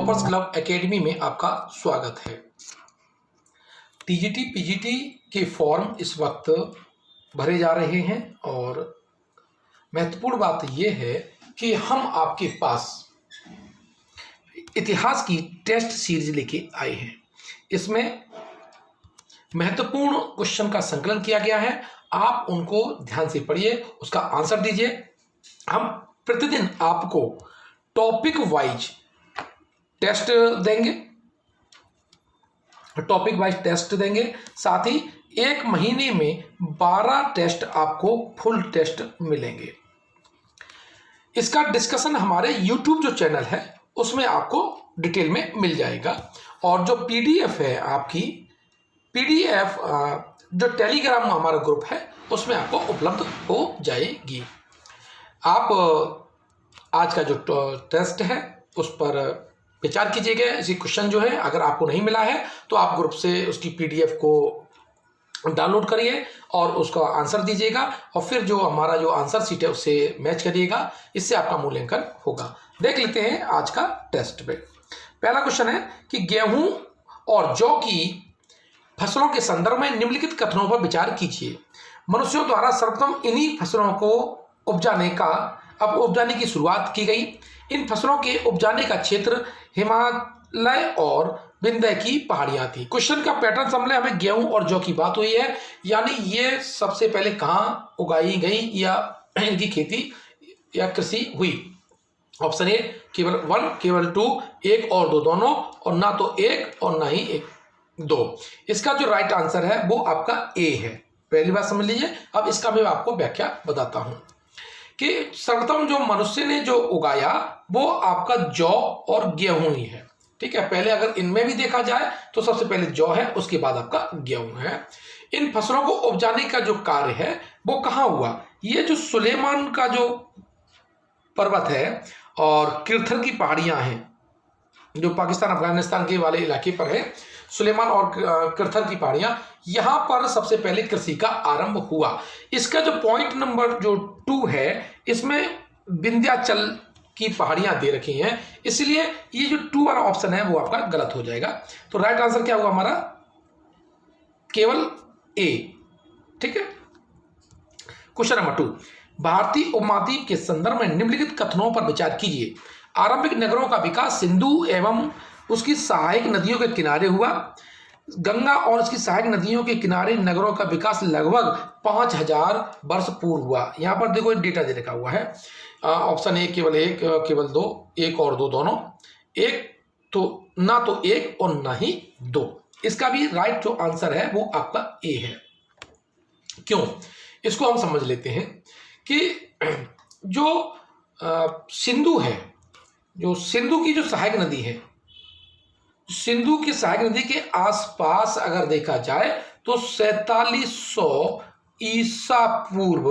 Toppers club academy में आपका स्वागत है। टीजीटी पीजीटी के फॉर्म इस वक्त भरे जा रहे हैं और महत्वपूर्ण बात यह है कि हम आपके पास इतिहास की टेस्ट सीरीज लेके आए हैं। इसमें महत्वपूर्ण क्वेश्चन का संकलन किया गया है। आप उनको ध्यान से पढ़िए, उसका आंसर दीजिए। हम प्रतिदिन आपको टॉपिक वाइज टेस्ट देंगे, साथ ही एक महीने में 12 टेस्ट आपको फुल टेस्ट मिलेंगे। इसका डिस्कशन हमारे YouTube जो चैनल है उसमें आपको डिटेल में मिल जाएगा और जो PDF है आपकी PDF जो टेलीग्राम हमारा ग्रुप है उसमें आपको उपलब्ध हो जाएगी। आप आज का जो टेस्ट है उस पर विचार कीजिएगा। इसी क्वेश्चन जो है अगर आपको नहीं मिला है तो आप ग्रुप से उसकी PDF को डाउनलोड करिए और उसका आंसर दीजिएगा और फिर जो हमारा जो आंसर शीट है उससे मैच करिएगा। इससे आपका मूल्यांकन होगा। देख लेते हैं आज का टेस्ट पे। पहला क्वेश्चन है कि गेहूं और जौ की फसलों के संदर्भ में निम्नलिखित कथनों पर विचार कीजिए। मनुष्यों द्वारा सर्वप्रथम इन्हीं फसलों को उपजाने की शुरुआत की गई। इन फसलों के उपजाने का क्षेत्र हिमालय और विंध्य की पहाड़ियां थी। क्वेश्चन का पैटर्न समझ लें। हमें गेहूं और जौ की बात हुई है, यानी ये सबसे पहले कहाँ उगाई गई या इनकी खेती या कृषि हुई। ऑप्शन ए केवल 1, केवल 2, 1 और 2 दोनों, और ना तो 1 और ना ही 2। इसका जो राइट आंसर है वो आपका ए है। पहली बात समझ लीजिए। अब इसका मैं आपको व्याख्या बताता हूं कि सर्वप्रथम जो मनुष्य ने जो उगाया वो आपका जौ और गेहूं ही है। ठीक है, पहले अगर इनमें भी देखा जाए तो सबसे पहले जौ है, उसके बाद आपका गेहूं है। इन फसलों को उपजाने का जो कार्य है वो कहाँ हुआ? ये जो सुलेमान का जो पर्वत है और किरथर की पहाड़ियां हैं जो पाकिस्तान अफगानिस्तान के वाले इलाके पर है, सुलेमान और किरथर की पहाड़ियां, यहां पर सबसे पहले कृषि का आरंभ हुआ। इसका जो पॉइंट नंबर जो 2 है इसमें विंध्याचल की पहाड़ियां दे रखी हैं, इसलिए ये जो 2 वाला ऑप्शन है वो आपका गलत हो जाएगा। तो राइट आंसर क्या हुआ हमारा? केवल ए। ठीक है। क्वेश्चन नंबर 2, भारतीय उपमहाद्वीप के संदर्भ में निम्नलिखित कथनों पर विचार कीजिए। आरंभिक नगरों का विकास सिंधु एवं उसकी सहायक नदियों के किनारे हुआ। गंगा और उसकी सहायक नदियों के किनारे नगरों का विकास लगभग 5000 वर्ष पूर्व हुआ। यहां पर देखो डेटा दे रखा हुआ है। ऑप्शन ए केवल 1, केवल 2, 1 और 2 दोनों, 1 तो ना तो 1 और ना ही 2। इसका भी राइट जो आंसर है वो आपका ए है। क्यों? इसको हम समझ लेते हैं कि जो सिंधु है, जो सिंधु की जो सहायक नदी है, सिंधु की सहायक नदी के आसपास अगर देखा जाए तो 4700 ईसा पूर्व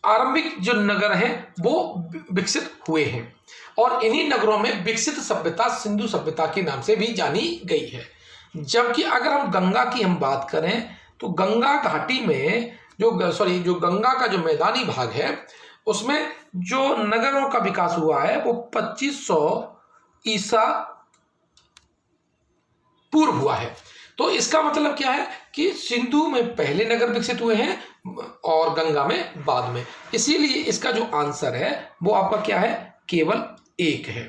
आरंभिक जो नगर हैं वो विकसित हुए हैं और इन्हीं नगरों में विकसित सभ्यता सिंधु सभ्यता के नाम से भी जानी गई है। जबकि अगर हम गंगा की हम बात करें तो गंगा घाटी में जो गंगा का जो मैदानी भाग है उसमें जो नगरों का विकास हुआ है वो 2500 ईसा पूर्व हुआ है। तो इसका मतलब क्या है कि सिंधु में पहले नगर विकसित हुए हैं और गंगा में बाद में। इसीलिए इसका जो आंसर है वो आपका क्या है? केवल 1 है।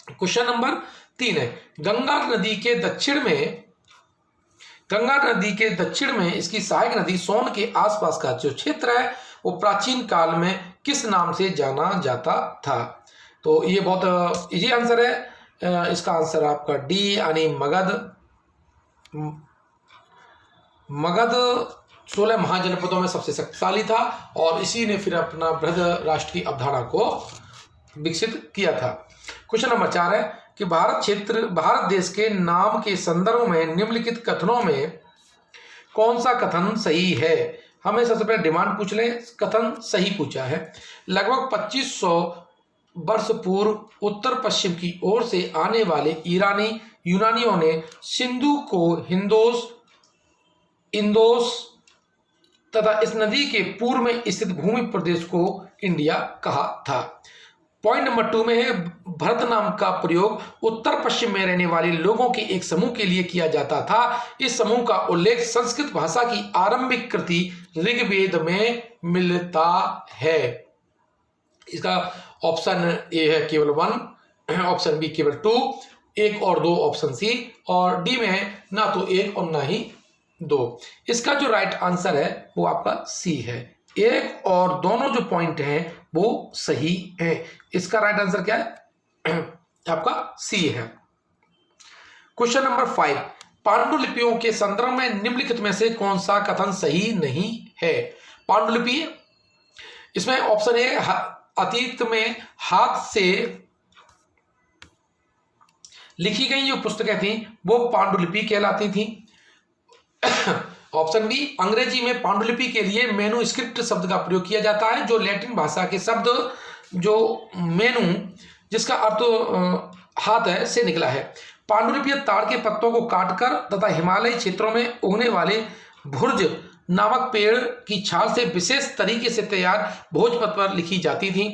क्वेश्चन नंबर 3 है, गंगा नदी के दक्षिण में इसकी सहायक नदी सोन के आसपास का जो क्षेत्र है वो प्राचीन काल में किस नाम से जाना जाता था? तो ये बहुत इजी आंसर है। इसका आंसर आपका डी यानी मगध 16 महाजनपदों में सबसे शक्तिशाली था और इसी ने फिर अपना बृहद राष्ट्र की अवधारणा को विकसित किया था। क्वेश्चन नंबर 4 है कि भारत देश के नाम के संदर्भ में निम्नलिखित कथनों में कौन सा कथन सही है? हमें सबसे पहले डिमांड पूछ लें। कथन सही पूछा है। लगभग 2500 वर्ष पूर्व उत्तर पश्चिम की ओर से आने वाले यूनानियों ने सिंधु को इंदोस तथा इस नदी के पूर्व में स्थित भूमि प्रदेश को इंडिया कहा था। पॉइंट नंबर 2 में है भरत नाम का प्रयोग उत्तर पश्चिम में रहने वाले लोगों के एक समूह के लिए किया जाता था। इस समूह का उल्लेख संस्कृत भाषा की आरंभिक कृति ऋग्वेद में मिलता है। इसका ऑप्शन ए है केवल 1, ऑप्शन बी केवल 2, 1 और 2 ऑप्शन सी, और डी में है ना तो 1 और ना ही 2। इसका जो राइट आंसर है वो आपका सी है। 1 और दोनों जो पॉइंट हैं वो सही है। इसका राइट आंसर क्या है? आपका सी है। क्वेश्चन नंबर 5, पांडुलिपियों के संदर्भ में निम्नलिखित में से कौन सा कथन सही नहीं है? पांडुलिपि, इसमें ऑप्शन ए अतीत में हाथ से लिखी गई जो पुस्तकें थी वो पांडुलिपि कहलाती थी। ऑप्शन बी, अंग्रेजी में पांडुलिपि के लिए मैन्युस्क्रिप्ट शब्द का प्रयोग किया जाता है, जो लैटिन भाषा के शब्द जो मेनू जिसका अर्थ हाथ है से निकला है। पांडुलिपि ताड़ के पत्तों को काटकर तथा हिमालयी क्षेत्रों में उगने वाले भुर्ज नामक पेड़ की छाल से विशेष तरीके से तैयार भोजपत्र पर लिखी जाती थी।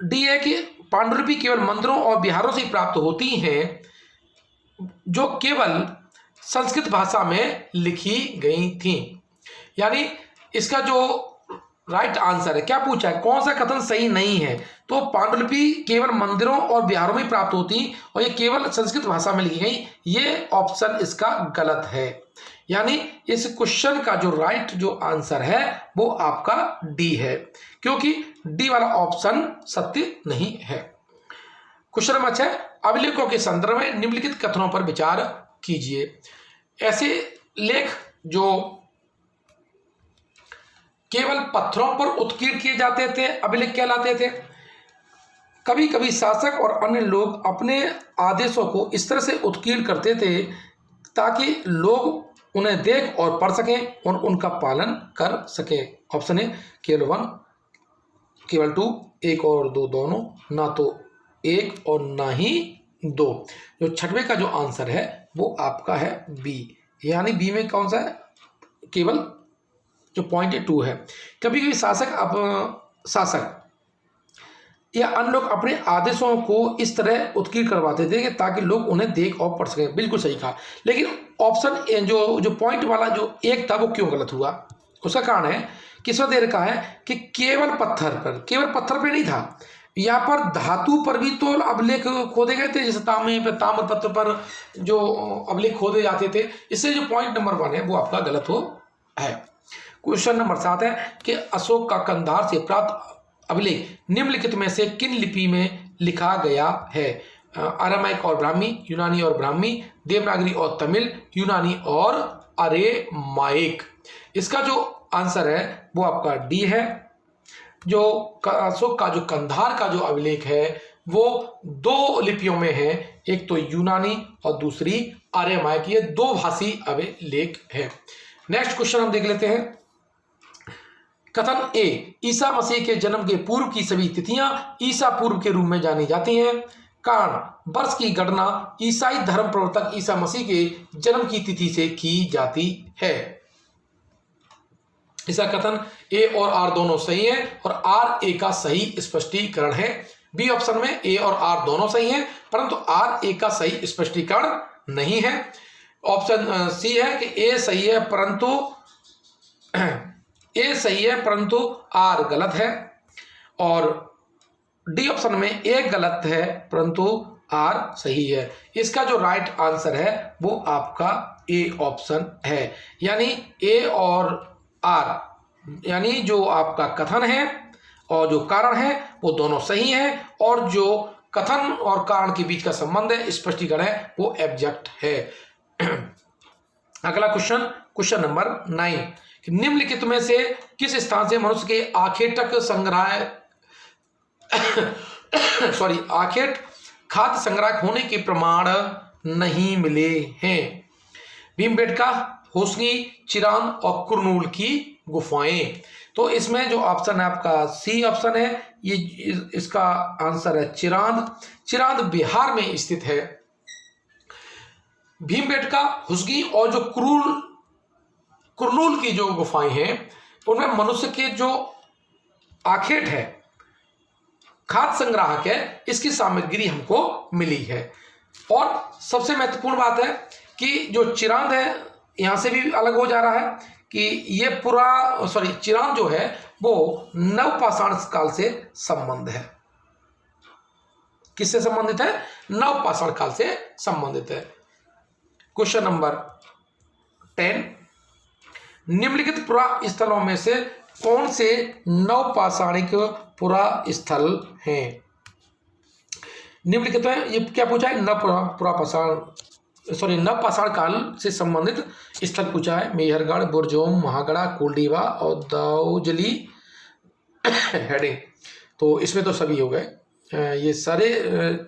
डी है कि पांडुलिपि केवल मंदिरों और विहारों से प्राप्त होती हैं जो केवल संस्कृत भाषा में लिखी गई थी। यानी इसका जो राइट आंसर है, क्या पूछा है, कौन सा कथन सही नहीं है? तो पांडुलिपि केवल मंदिरों और विहारों में प्राप्त होती और ये केवल संस्कृत भाषा में लिखी गई, ये ऑप्शन इसका गलत है। यानी इस क्वेश्चन का जो राइट जो आंसर है वो आपका डी है, क्योंकि डी वाला ऑप्शन सत्य नहीं है। क्वेश्चन नंबर 6, अभिलेखों के संदर्भ में निम्नलिखित कथनों पर विचार कीजिए। ऐसे लेख जो केवल पत्थरों पर उत्कीर्ण किए जाते थे अभिलेख कहलाते थे। कभी कभी शासक और अन्य लोग अपने आदेशों को इस तरह से उत्कीर्ण करते थे ताकि लोग उन्हें देख और पढ़ सकें और उनका पालन कर सकें। ऑप्शन ए केवल 1, केवल 2, 1 और 2 दोनों, ना तो 1 और ना ही 2। जो छठवें का जो आंसर है वो आपका है बी, यानी बी में कौन सा है, केवल जो पॉइंट 2 है। कभी कभी शासक या अन्य लोग अपने आदेशों को इस तरह उत्कीर्ण करवाते थे ताकि लोग उन्हें देख और पढ़ सकें। बिल्कुल सही कहा, लेकिन ऑप्शन जो पॉइंट वाला जो 1 था वो क्यों गलत हुआ? उसका कारण है कि इसमें दे रखा है कि केवल पत्थर पर नहीं था, यहाँ पर धातु पर भी तो अभिलेख खोदे गए थे, जैसे ताम्रपत्र पर जो अभिलेख खोदे जाते थे। इससे जो पॉइंट नंबर 1 है वो आपका गलत है। क्वेश्चन नंबर 7 है कि अशोक का कंधार से प्राप्त अभिलेख निम्नलिखित में से किन लिपि में लिखा गया है? अरामाइक और ब्राह्मी, यूनानी और ब्राह्मी, देवनागरी और तमिल, यूनानी और अरेमाइक। इसका जो आंसर है वो आपका डी है। जो अशोक का जो कंधार का जो अभिलेख है वो 2 लिपियों में है, एक तो यूनानी और दूसरी अरेमाइक। ये 2 भाषी अभिलेख है। नेक्स्ट क्वेश्चन हम देख लेते हैं। कथन ए, ईसा मसीह के जन्म के पूर्व की सभी तिथियां ईसा पूर्व के रूप में जानी जाती हैं। कारण, वर्ष की गणना ईसाई धर्म प्रवर्तक ईसा मसीह के जन्म की तिथि से की जाती है। इसका कथन ए और आर दोनों सही है और आर ए का सही स्पष्टीकरण है। बी ऑप्शन में ए और आर दोनों सही हैं, परंतु आर ए का सही स्पष्टीकरण नहीं है। ऑप्शन सी है कि ए सही है परंतु आर गलत है, और डी ऑप्शन में ए गलत है परंतु आर सही है। इसका जो राइट आंसर है वो आपका ए ऑप्शन है। यानी ए और आर, यानी जो आपका कथन है और जो कारण है वो दोनों सही है, और जो कथन और कारण के बीच का संबंध है, स्पष्टीकरण है, वो एग्जैक्ट है। अगला क्वेश्चन नंबर 9, निम्नलिखित में से किस स्थान से मनुष्य के आखेटक आखेट खाद्य संग्रह होने के प्रमाण नहीं मिले हैं? भीमबेटका, होसंगी, चिरांद और कुरनूल की गुफाएं। तो इसमें जो ऑप्शन है आपका सी ऑप्शन है, ये इसका आंसर है चिरांद बिहार में स्थित है। भीमबेटका, होसंगी और जो कुरनूल की जो गुफाएं हैं उनमें मनुष्य के जो आखेट है खाद्य संग्राहक है, इसकी सामग्री हमको मिली है। और सबसे महत्वपूर्ण बात है कि जो चिरांद है, यहाँ से भी अलग हो जा रहा है कि ये चिरांद जो है वो नवपाषाण काल से संबंध है। किससे संबंधित है? नवपाषाण काल से संबंधित है। क्वेश्चन नंबर 10, निम्नलिखित पुरा स्थलों में से कौन से नवपाषाणिक पुरा स्थल हैं? निम्नलिखित में ये क्या पूछा है? नवपाषाण काल से संबंधित स्थल पूछा है। मेहरगढ़, बुरजोम, महागढ़ा, कुलडीबा और दाऊजली हेडिंग। तो इसमें तो सभी हो गए। ये सारे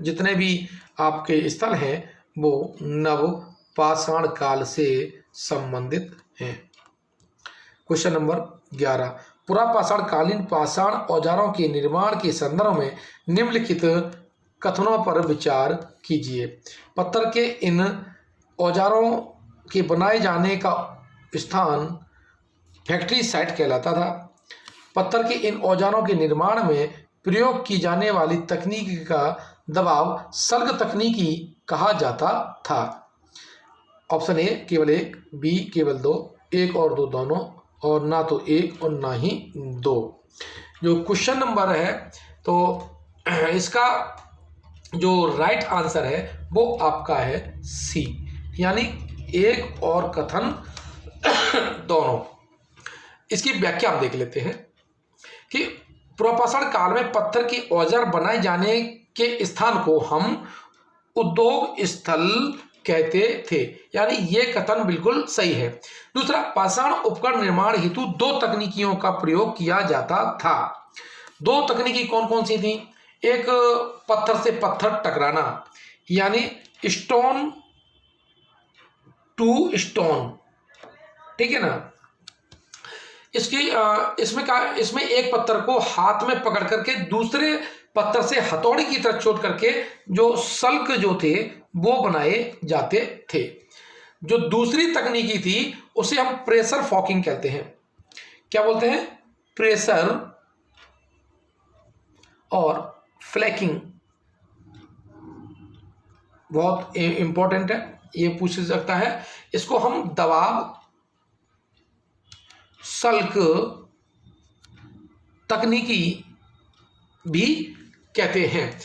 जितने भी आपके स्थल हैं वो नवपाषाण काल से संबंधित हैं। क्वेश्चन नंबर 11, पुरापाषाण कालीन पाषाण औजारों के निर्माण के संदर्भ में निम्नलिखित कथनों पर विचार कीजिए। पत्थर के इन औजारों के बनाए जाने का स्थान फैक्ट्री साइट कहलाता था। पत्थर के इन औजारों के निर्माण में प्रयोग की जाने वाली तकनीक का दबाव सल्ग तकनीकी कहा जाता था। ऑप्शन ए केवल 1, बी केवल 2, 1 और 2 दोनों, और ना तो 1 और ना ही 2। जो क्वेश्चन नंबर है तो इसका जो राइट आंसर है वो आपका है सी, यानी 1 और कथन दोनों। इसकी व्याख्या हम देख लेते हैं कि पुरापाषाण काल में पत्थर के औजार बनाए जाने के स्थान को हम उद्योग स्थल कहते थे, यानी ये कथन बिल्कुल सही है। दूसरा, पाषाण उपकरण निर्माण हेतु 2 तकनीकियों का प्रयोग किया जाता था। 2 तकनीकी कौन कौन सी थी? एक पत्थर से पत्थर टकराना, यानी स्टोन टू स्टोन, ठीक है ना। इसमें एक पत्थर को हाथ में पकड़ करके दूसरे पत्थर से हथौड़ी की तरह चोट करके जो सल्क जो थे वो बनाए जाते थे। जो दूसरी तकनीकी थी उसे हम प्रेशर फॉकिंग कहते हैं। क्या बोलते हैं? प्रेशर और फ्लैकिंग। बहुत इंपॉर्टेंट है, ये पूछ सकता है। इसको हम दबाव सल्क तकनीकी भी कहते हैं।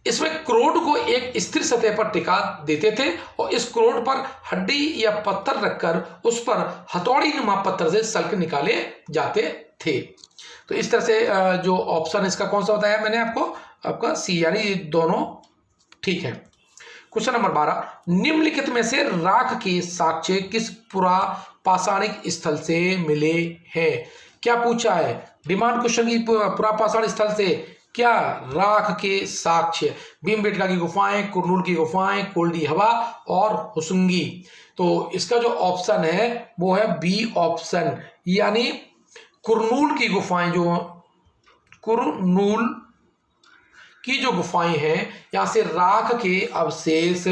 इसमें क्रोड को एक स्थिर सतह पर टिका देते थे और इस क्रोड पर हड्डी या पत्थर रखकर उस पर हथौड़ी नुमा पत्थर से सल्क निकाले जाते थे। तो इस तरह से जो ऑप्शन इसका कौन सा बताया मैंने आपको? आपका सी, यानी ये दोनों ठीक है। क्वेश्चन नंबर 12, निम्नलिखित में से राख के साक्ष्य किस पुरापाषाणिक स्थल से मिले हैं? क्या पूछा है? डिमांड क्वेश्चन की पुरापाषाण स्थल से क्या राख के साक्ष्य? भीमबेटका की गुफाएं, कुरनूल की गुफाएं, कोल्डी हवा और हुसुंगी। तो इसका जो ऑप्शन है वो है बी ऑप्शन, यानी कुरनूल की गुफाएं। जो कुरनूल की जो गुफाएं हैं यहां से राख के अवशेष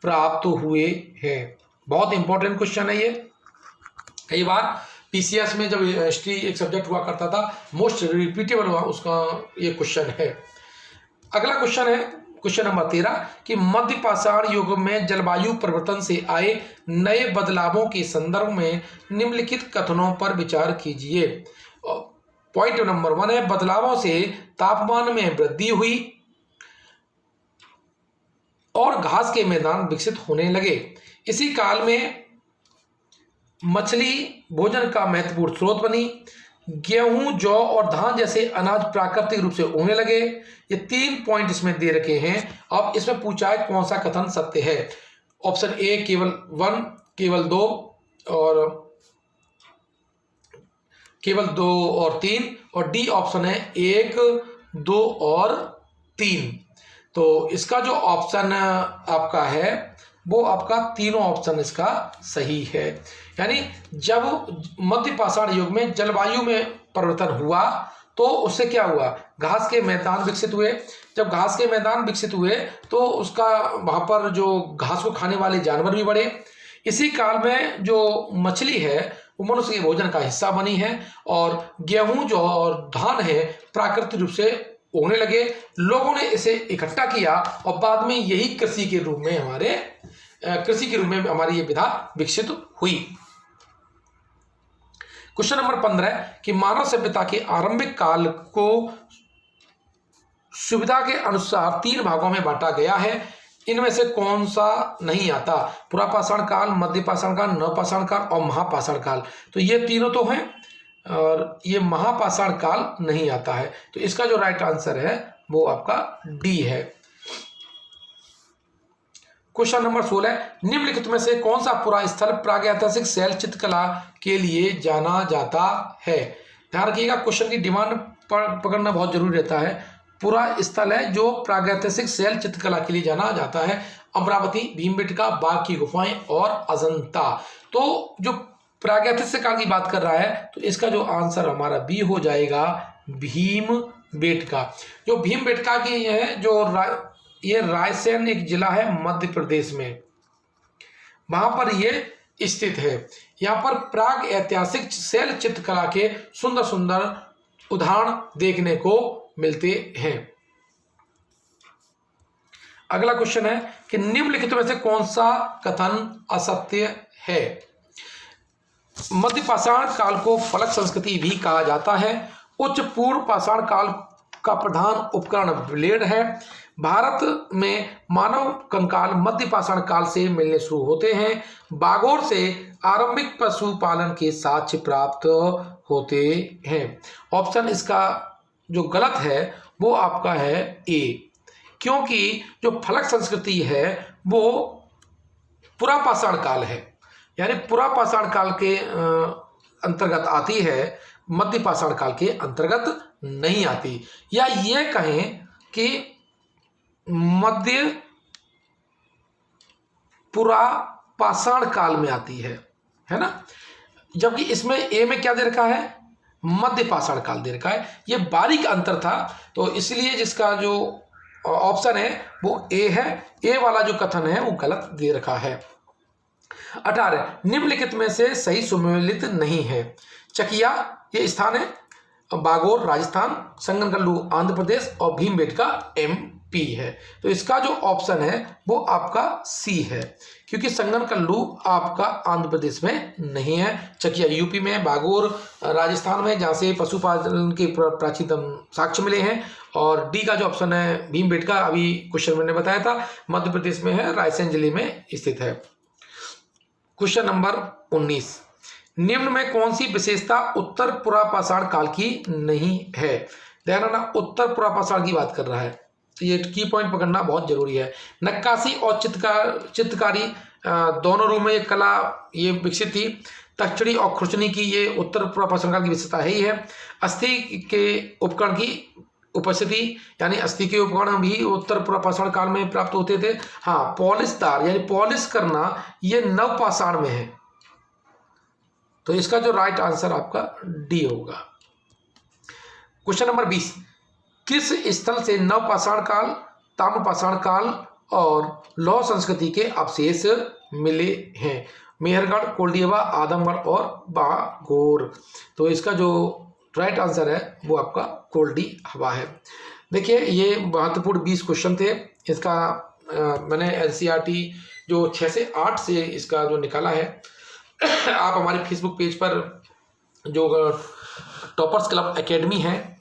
प्राप्त हुए हैं। बहुत इंपॉर्टेंट क्वेश्चन है ये। कई बार पीसीएस में जब हिस्ट्री एक सब्जेक्ट हुआ करता था, मोस्ट रिपीटेबल हुआ उसका ये क्वेश्चन है। अगला क्वेश्चन है क्वेश्चन नंबर 13 कि मध्य पाषाण युग में जलवायु परिवर्तन से आए नए बदलावों के संदर्भ में निम्नलिखित कथनों पर विचार कीजिए। पॉइंट नंबर 1 है, बदलावों से तापमान में वृद्धि हुई और घास के मैदान विकसित होने लगे। इसी काल में मछली भोजन का महत्वपूर्ण स्रोत बनी। गेहूं, जौ और धान जैसे अनाज प्राकृतिक रूप से उगने लगे। ये 3 पॉइंट इसमें दे रखे हैं। अब इसमें पूछा है कौन सा कथन सत्य है। ऑप्शन ए केवल 1, केवल 2 और 3, और डी ऑप्शन है 1, 2 और 3। तो इसका जो ऑप्शन आपका है वो आपका तीनों ऑप्शन इसका सही है। यानी जब मध्य पाषाण युग में जलवायु में परिवर्तन हुआ तो उससे क्या हुआ? घास के मैदान विकसित हुए। जब घास के मैदान विकसित हुए तो उसका वहां पर जो घास को खाने वाले जानवर भी बढ़े। इसी काल में जो मछली है वो मनुष्य के भोजन का हिस्सा बनी है और गेहूं जो और धान है प्राकृतिक रूप से उगने लगे, लोगों ने इसे इकट्ठा किया और बाद में यही कृषि के रूप में हमारी ये विधा विकसित हुई। क्वेश्चन नंबर 15 कि मानव सभ्यता के आरंभिक काल को सुविधा के अनुसार 3 भागों में बांटा गया है, इनमें से कौन सा नहीं आता? पुरापाषाण काल, मध्य पाषाण काल, नवपाषाण काल और महापाषाण काल। तो ये तीनों तो हैं और ये महापाषाण काल नहीं आता है। तो इसका जो राइट आंसर है वो आपका डी है। क्वेश्चन नंबर 16 निम्नलिखित में से कौन सा पुरा स्थल प्रागैतिहासिक शैल चित्रकला के लिए जाना जाता है? ध्यान रखिएगा, क्वेश्चन की डिमांड पकड़ना बहुत जरूरी रहता है। पूरा स्थल है जो प्रागैतिहासिक शैल चित्रकला के लिए जाना जाता है, अमरावती, भीमबेटका, बाघ की गुफाएं और अजंता। तो जो प्रागैतिहासिक काल की बात कर रहा है तो इसका जो आंसर हमारा बी हो जाएगा भीमबेटका। जो भीमबेटका की है, जो ये रायसेन एक जिला है मध्य प्रदेश में, वहां पर ये स्थित है। यहाँ पर प्राग ऐतिहासिक शैल चित्रकला के सुंदर सुंदर उदाहरण देखने को मिलते हैं। अगला क्वेश्चन है कि निम्नलिखित में से कौन सा कथन असत्य है? मध्य पाषाण काल को फलक संस्कृति भी कहा जाता है। उच्च पूर्व पाषाण काल का प्रधान उपकरण ब्लेड है। भारत में मानव कंकाल मध्य पाषाण काल से मिलने शुरू होते हैं। बागोर से आरंभिक पशुपालन के साक्ष्य प्राप्त होते हैं। ऑप्शन इसका जो गलत है वो आपका है ए, क्योंकि जो फलक संस्कृति है वो पुरापाषाण काल है, यानी पुरापाषाण काल के अंतर्गत आती है, मध्य पाषाण काल के अंतर्गत नहीं आती। या ये कहें कि मध्य पुरापाषाण काल में आती है ना, जबकि इसमें ए में क्या दे रखा है? मध्य पाषाण काल दे रखा है। ये बारीक अंतर था, तो इसलिए जिसका जो ऑप्शन है वो ए है। ए वाला जो कथन है वो गलत दे रखा है। 18 निम्नलिखित में से सही सुमेलित नहीं है। चकिया ये स्थान है, बागोर राजस्थान, संगनकल्लू आंध्र प्रदेश और भीमबेटका एमपी है। तो इसका जो ऑप्शन है वो आपका सी है, क्योंकि संगनकल्लू आपका आंध्र प्रदेश में नहीं है। चकिया यूपी में, बागोर राजस्थान में, जहाँ से पशुपालन के प्राचीनतम साक्ष्य मिले हैं। और डी का जो ऑप्शन है भीमबेटका, अभी क्वेश्चन मैंने बताया था, मध्य प्रदेश में है, रायसेन जिले में स्थित है। क्वेश्चन नंबर 19 निम्न में कौन सी विशेषता उत्तर पुरापाषाण काल की नहीं है? ध्यान रखना, उत्तर पुरापाषाण की बात कर रहा है, तो ये की पॉइंट पकड़ना बहुत जरूरी है। नक्काशी और चित्रकारी दोनों रूप में ये कला ये विकसित थी। तक्षणी और खुरचनी की ये उत्तर पुरापाषाण काल की विशेषता है ही है। अस्थि के उपकरण की उपस्थिति, यानी अस्थि के उपकरण भी उत्तर पुरापाषाण काल में प्राप्त होते थे। हाँ, पॉलिशदार यानी पॉलिश करना ये नवपाषाण में है। तो इसका जो राइट आंसर आपका डी होगा। क्वेश्चन नंबर 20 किस स्थल से नवपाषाण काल, ताम्रपाषाण काल और लौह संस्कृति के अवशेष मिले हैं? मेहरगढ़, कोल्डियावा, आदमगढ़ और बागोर। तो इसका जो राइट आंसर है वो आपका कोल्डियावा है। देखिए, ये महत्वपूर्ण 20 क्वेश्चन थे। इसका मैंने एनसीईआरटी जो 6 से 8 से इसका जो निकाला है, आप हमारे फेसबुक पेज पर जो टॉपर्स क्लब एकेडमी है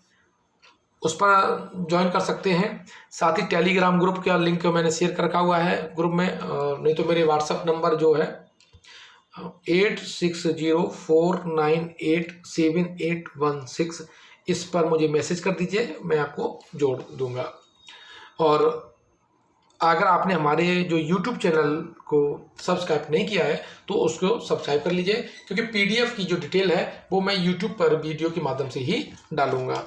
उस पर ज्वाइन कर सकते हैं। साथ ही टेलीग्राम ग्रुप का लिंक मैंने शेयर कर रखा हुआ है ग्रुप में, नहीं तो मेरे व्हाट्सएप नंबर जो है 8604987816, इस पर मुझे मैसेज कर दीजिए, मैं आपको जोड़ दूंगा। और अगर आपने हमारे जो YouTube चैनल को सब्सक्राइब नहीं किया है तो उसको सब्सक्राइब कर लीजिए, क्योंकि PDF की जो डिटेल है वो मैं YouTube पर वीडियो के माध्यम से ही डालूंगा।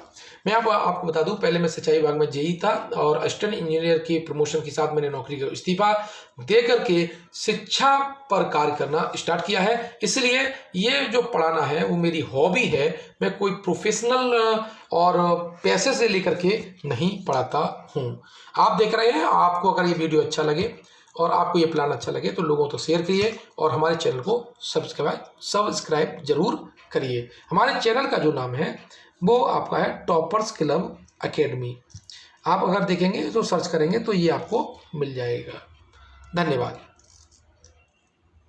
मैं आपको बता दूं, पहले मैं सिंचाई विभाग में जेई था और असिस्टेंट इंजीनियर के प्रमोशन के साथ मैंने नौकरी का इस्तीफा दे करके शिक्षा पर कार्य करना स्टार्ट किया है। इसलिए ये जो पढ़ाना है वो मेरी हॉबी है, मैं कोई प्रोफेशनल और पैसे से लेकर के नहीं पढ़ाता हूँ। आप देख रहे हैं, आपको अगर ये वीडियो अच्छा लगे और आपको ये प्लान अच्छा लगे तो लोगों तक शेयर करिए और हमारे चैनल को सब्सक्राइब जरूर करिए। हमारे चैनल का जो नाम है वो आपका है टॉपर्स क्लब एकेडमी। आप अगर देखेंगे तो सर्च करेंगे तो ये आपको मिल जाएगा। धन्यवाद।